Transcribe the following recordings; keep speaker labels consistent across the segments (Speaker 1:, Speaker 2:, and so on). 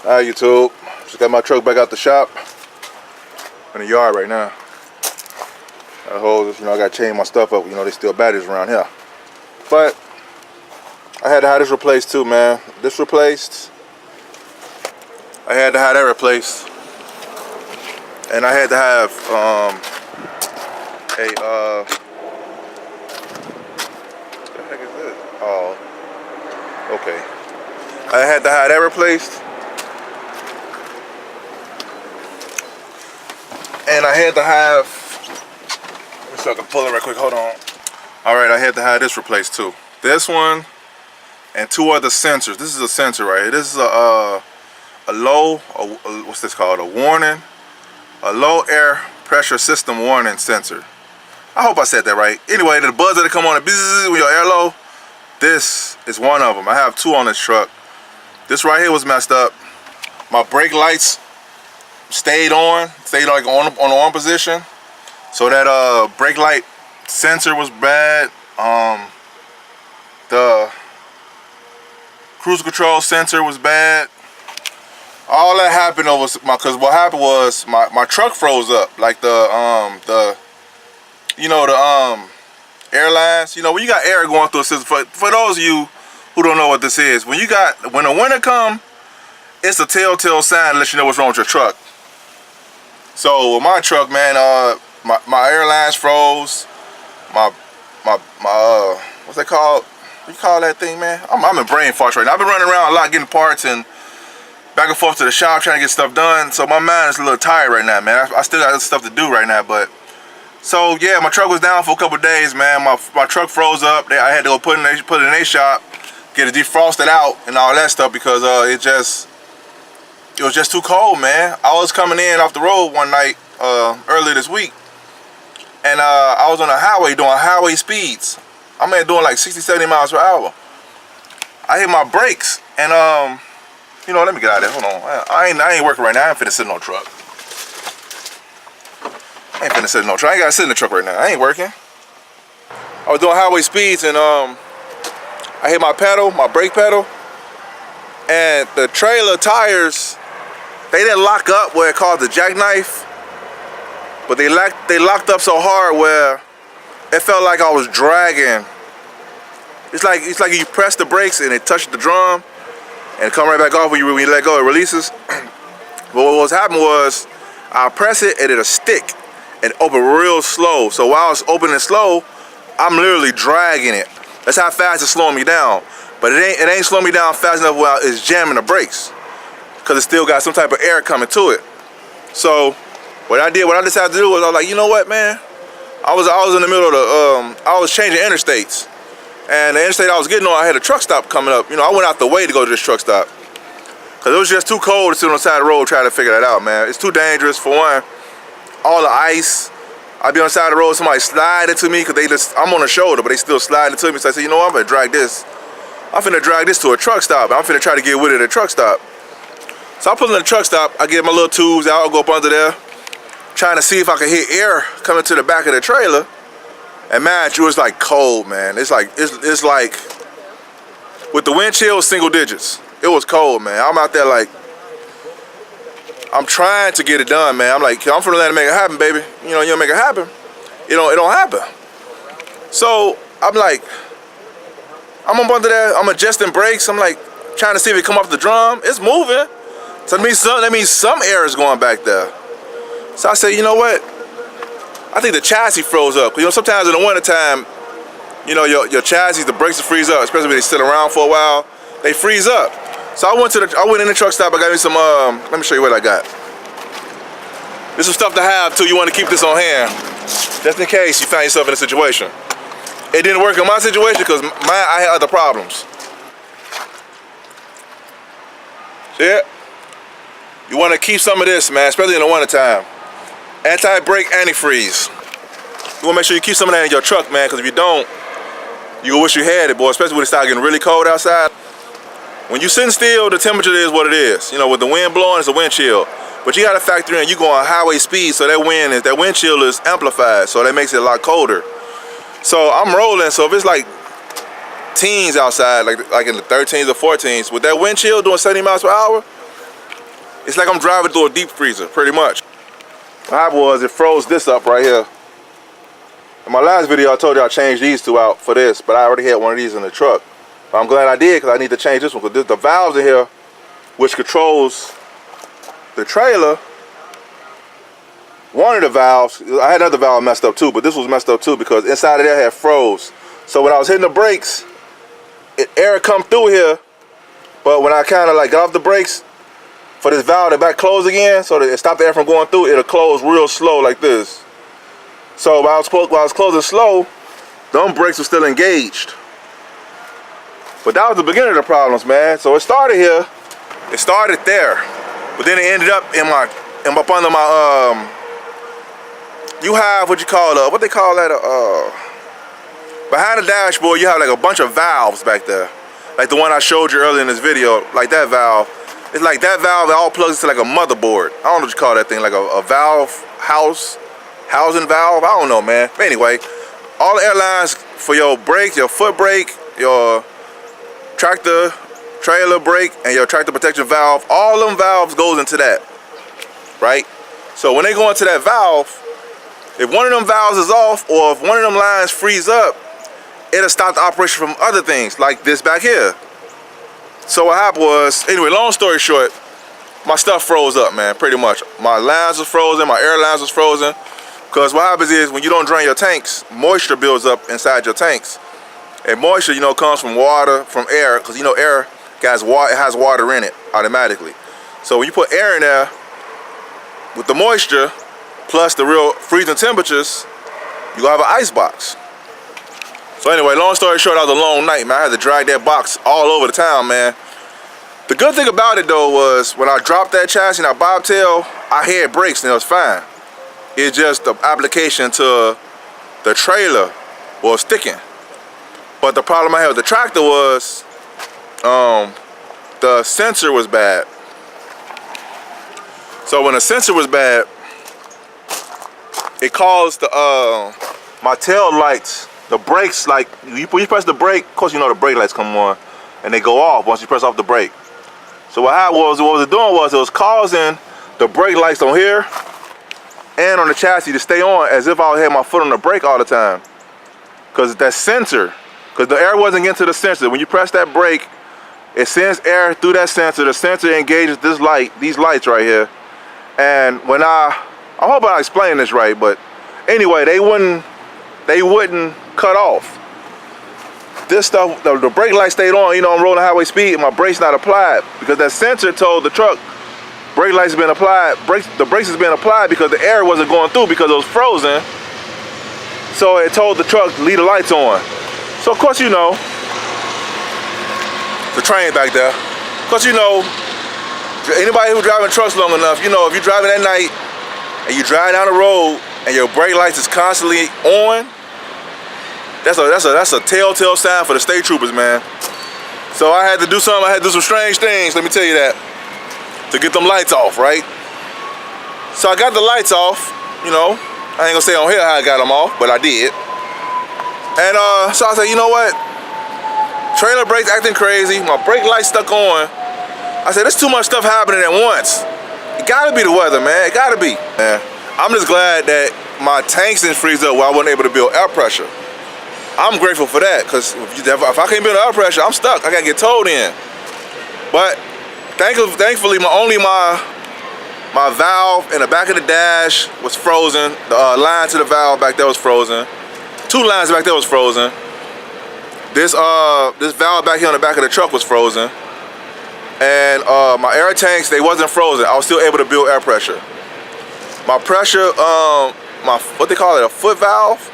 Speaker 1: Alright, YouTube. Just got my truck back out the shop. In the yard right now. I gotta change my stuff up. There's still batteries around here. But I had to have this replaced too, man. This replaced. I had to have that replaced. And I had to have what the heck is this? Oh, okay. I had to have that replaced. And I had to have, let me see if I can pull it right quick, hold on. All right, I had to have this replaced too. This one and two other sensors. This is a sensor right here. This is a low, what's this called? A low air pressure system warning sensor. I hope I said that right. Anyway, the buzzer that come on when your air low, this is one of them. I have two on this truck. This right here was messed up. My brake lights stayed like on the on position. So that brake light sensor was bad. The cruise control sensor was bad. All that happened because what happened was my truck froze up. Like the airlines. When you got air going through a system. For those of you who don't know what this is, when the winter come, it's a telltale sign to let you know what's wrong with your truck. So with my truck, man, my airlines froze. My what's that called? What you call that thing, man? I'm in brain farts right now. I've been running around a lot getting parts and back and forth to the shop trying to get stuff done. So my mind is a little tired right now, man. I still got stuff to do right now, but so yeah, my truck was down for a couple days, man. My truck froze up. I had to go put it in a shop, get it defrosted out and all that stuff because it was just too cold, man. I was coming in off the road one night earlier this week, and I was on a highway doing highway speeds. I'm doing like 60, 70 miles per hour. I hit my brakes, and let me get out of there. Hold on. I ain't working right now. I ain't finna sit in no truck. I ain't gotta sit in the truck right now. I ain't working. I was doing highway speeds, and I hit my brake pedal, and the trailer tires, they didn't lock up where it called the jackknife, but they locked up so hard where it felt like I was dragging. It's like you press the brakes and it touched the drum and it come right back off when you let go, it releases. But what was happening was I press it and it'll stick and open real slow. So while it's opening slow, I'm literally dragging it. That's how fast it's slowing me down. But it ain't slowing me down fast enough while it's jamming the brakes, because it still got some type of air coming to it. So what I decided to do was I was like, you know what, man? I was in the middle of I was changing interstates. And the interstate I was getting on, I had a truck stop coming up. I went out the way to go to this truck stop, because it was just too cold to sit on the side of the road trying to figure that out, man. It's too dangerous, for one. All the ice. I'd be on the side of the road, somebody slide into me, because I'm on the shoulder, but they still slide into me. So I said, you know what, I'm going to drag this. I'm finna drag this to a truck stop. I'm finna try to get with it at a truck stop. So I pull in the truck stop, I get my little tubes out, I'll go up under there, trying to see if I can hit air coming to the back of the trailer. And man, it was like cold, man. It's like with the wind chill, single digits. It was cold, man. I'm out there like, I'm trying to get it done, man. I'm like, I'm finna let it make it happen, baby. You don't make it happen, it don't happen. So I'm like, I'm up under there, I'm adjusting brakes. I'm like trying to see if it come off the drum. It's moving. So that means some air is going back there. So I said, you know what? I think the chassis froze up. Sometimes in the wintertime, your chassis, the brakes will freeze up, especially when they sit around for a while. They freeze up. So I went in the truck stop. I got me some. Let me show you what I got. This is stuff to have too. You want to keep this on hand, just in case you find yourself in a situation. It didn't work in my situation because I had other problems. See it? You want to keep some of this, man, especially in the wintertime. Anti-brake, antifreeze. You want to make sure you keep some of that in your truck, man, because if you don't, you wish you had it, boy, especially when it starts getting really cold outside. When you sitting still, the temperature is what it is. With the wind blowing, it's a wind chill. But you got to factor in, you go on highway speed, so that wind chill is amplified, so that makes it a lot colder. So I'm rolling, so if it's like teens outside, like in the 13s or 14s, with that wind chill doing 70 miles per hour, It's like I'm driving through a deep freezer, pretty much. What happened was it froze this up right here. In my last video, I told you I changed these two out for this, but I already had one of these in the truck. But I'm glad I did, because I need to change this one, because the valves in here, which controls the trailer, one of the valves, I had another valve messed up too, but this was messed up too because inside of there had froze. So when I was hitting the brakes, air come through here, but when I kind of like got off the brakes for this valve to back close again, so that it stopped the air from going through, it'll close real slow like this. So while I was closing slow, them brakes were still engaged. But that was the beginning of the problems, man. So it started here, it started there, but then it ended up up under my you have what you call what they call that behind the dashboard. You have like a bunch of valves back there, like the one I showed you earlier in this video. Like that valve, it's like that valve that all plugs into like a motherboard. I don't know what you call that thing, like a valve housing valve. I don't know, man. But anyway, all the air lines for your brake, your foot brake, your tractor trailer brake, and your tractor protection valve, all them valves goes into that, right? So when they go into that valve, if one of them valves is off, or if one of them lines freeze up, it'll stop the operation from other things, like this back here. So what happened was, anyway, long story short, my stuff froze up, man, pretty much. My lines was frozen, my air lines was frozen, because what happens is, when you don't drain your tanks, moisture builds up inside your tanks. And moisture, you know, comes from water, from air, because, you know, air has water in it automatically. So when you put air in there, with the moisture, plus the real freezing temperatures, you gonna have an ice box. So anyway, long story short, that was a long night, man. I had to drag that box all over the town, man. The good thing about it though was when I dropped that chassis and I bobtail, I had brakes and it was fine. It's just the application to the trailer was sticking. But the problem I had with the tractor was the sensor was bad. So when the sensor was bad, it caused the my tail lights, the brakes, like you press the brake, of course you know the brake lights come on and they go off once you press off the brake. So what was it doing was it was causing the brake lights on here and on the chassis to stay on as if I had my foot on the brake all the time. Because that sensor, because the air wasn't getting to the sensor. When you press that brake, it sends air through that sensor. The sensor engages this light, these lights right here. And when I hope I explained this right, but anyway, they wouldn't cut off. This stuff, the brake light stayed on, you know, I'm rolling highway speed and my brakes not applied because that sensor told the truck brake lights have been applied, the brakes has been applied because the air wasn't going through because it was frozen. So it told the truck to leave the lights on. So of course, you know, the train back there. Of course, you know, anybody who driving trucks long enough, you know, if you're driving at night and you drive down the road and your brake lights is constantly on, that's a telltale sign for the state troopers, man. So I had to do something. I had to do some strange things. Let me tell you that, to get them lights off, right? So I got the lights off. You know, I ain't gonna say on here how I got them off, but I did. And so I said, you know what? Trailer brakes acting crazy. My brake light stuck on. I said, there's too much stuff happening at once. It gotta be the weather, man. It gotta be. Man, I'm just glad that my tanks didn't freeze up while I wasn't able to build air pressure. I'm grateful for that, because if I can't build air pressure, I'm stuck. I gotta get towed in. But thankfully, my valve in the back of the dash was frozen. The line to the valve back there was frozen. Two lines back there was frozen. This valve back here on the back of the truck was frozen. And my air tanks, they wasn't frozen. I was still able to build air pressure. My pressure, what they call it, a foot valve,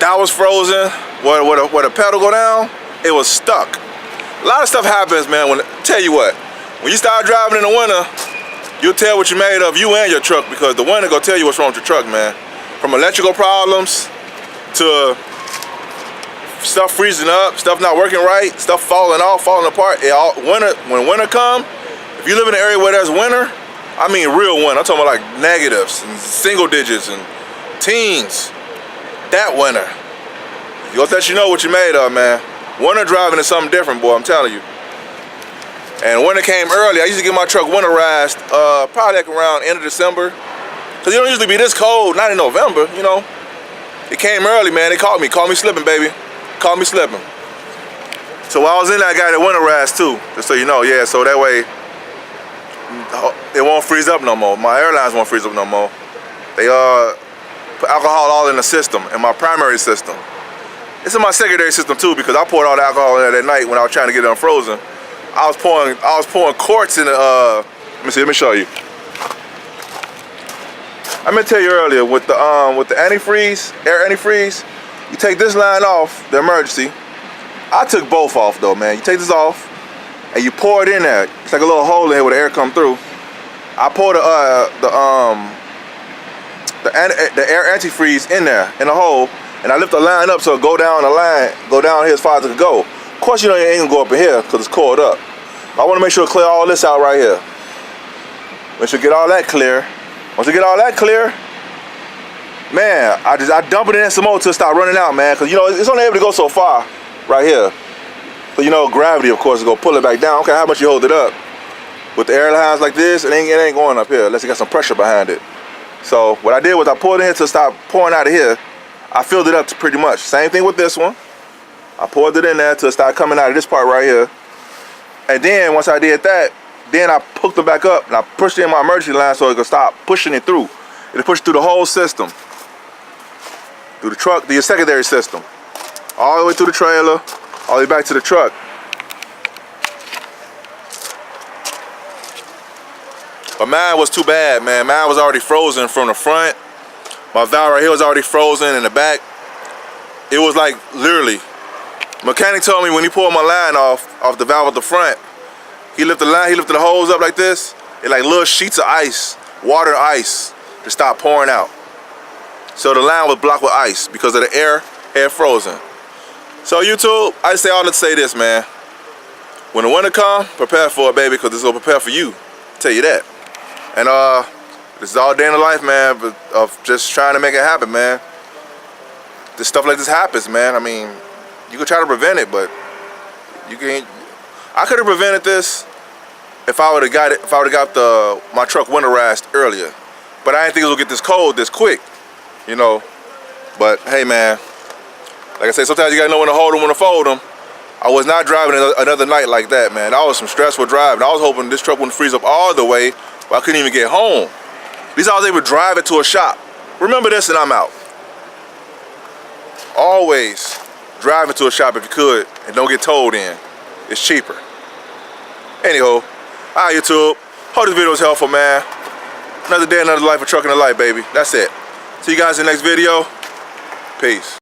Speaker 1: that was frozen. Where the pedal go down, it was stuck. A lot of stuff happens, man. Tell you what, when you start driving in the winter, you'll tell what you're made of, you and your truck, because the winter gonna tell you what's wrong with your truck, man. From electrical problems to stuff freezing up, stuff not working right, stuff falling off, falling apart. When winter come, if you live in an area where there's winter, I mean real winter, I'm talking about like negatives and single digits and teens, that winter, you'll let you know what you're made of, man. Winter driving is something different, boy, I'm telling you. And winter came early. I used to get my truck winterized probably like around end of December. Cause it don't usually be this cold, not in November, you know. It came early, man. They caught me slipping, baby. Caught me slipping. So while I was in there, I got it winterized too, just so you know, yeah, so that way it won't freeze up no more. My airlines won't freeze up no more. They put alcohol all in the system, in my primary system. It's in my secondary system too, because I poured all the alcohol in there that night when I was trying to get it unfrozen. I was pouring quarts in the let me show you. I meant to tell you earlier with the antifreeze, air antifreeze, you take this line off, the emergency. I took both off though, man. You take this off and you pour it in there. It's like a little hole in here where the air come through. I pour the air antifreeze in there in the hole, and I lift the line up so it go down the line, go down here as far as it can go. Of course, you know, it ain't gonna go up in here because it's coiled up. I want to make sure to clear all this out right here. Make sure to get all that clear. Once you get all that clear, man, I dump it in some more till it start running out, man. Because, you know, it's only able to go so far right here. So, you know, gravity, of course, is going to pull it back down. Okay, how much you hold it up. With the airlines like this, it ain't going up here unless you got some pressure behind it. So what I did was I poured it in to stop pouring out of here. I filled it up to pretty much. Same thing with this one. I poured it in there till it started coming out of this part right here. And then once I did that, then I hooked it back up and I pushed it in my emergency line so it could stop pushing it through. It'll push through the whole system. Through the truck, the secondary system. All the way through the trailer, all the way back to the truck. But mine was too bad, man. Mine was already frozen from the front. My valve right here was already frozen in the back. It was like literally. Mechanic told me when he pulled my line off the valve at the front, he lifted the line, he lifted the hose up like this. It like little sheets of ice, water ice, to stop pouring out. So the line was blocked with ice because of the air had frozen. So YouTube, I say all to say this, man. When the winter come, prepare for it, baby, because it's gonna prepare for you. I'll tell you that. And this is all day in the life, man, of just trying to make it happen, man. This stuff like this happens, man. I mean, you can try to prevent it, but you can't. I could have prevented this if I would have got it. If I would have got my truck winterized earlier, but I didn't think it would get this cold this quick, you know. But hey, man, like I said, sometimes you gotta know when to hold them, when to fold them. I was not driving another night like that, man. That was some stressful driving. I was hoping this truck wouldn't freeze up all the way, but I couldn't even get home. At least I was able to drive it to a shop. Remember this and I'm out. Always drive it to a shop if you could and don't get towed in. It's cheaper. Anyhow, hi YouTube. Hope this video was helpful, man. Another day, another life of trucking the light, baby. That's it. See you guys in the next video. Peace.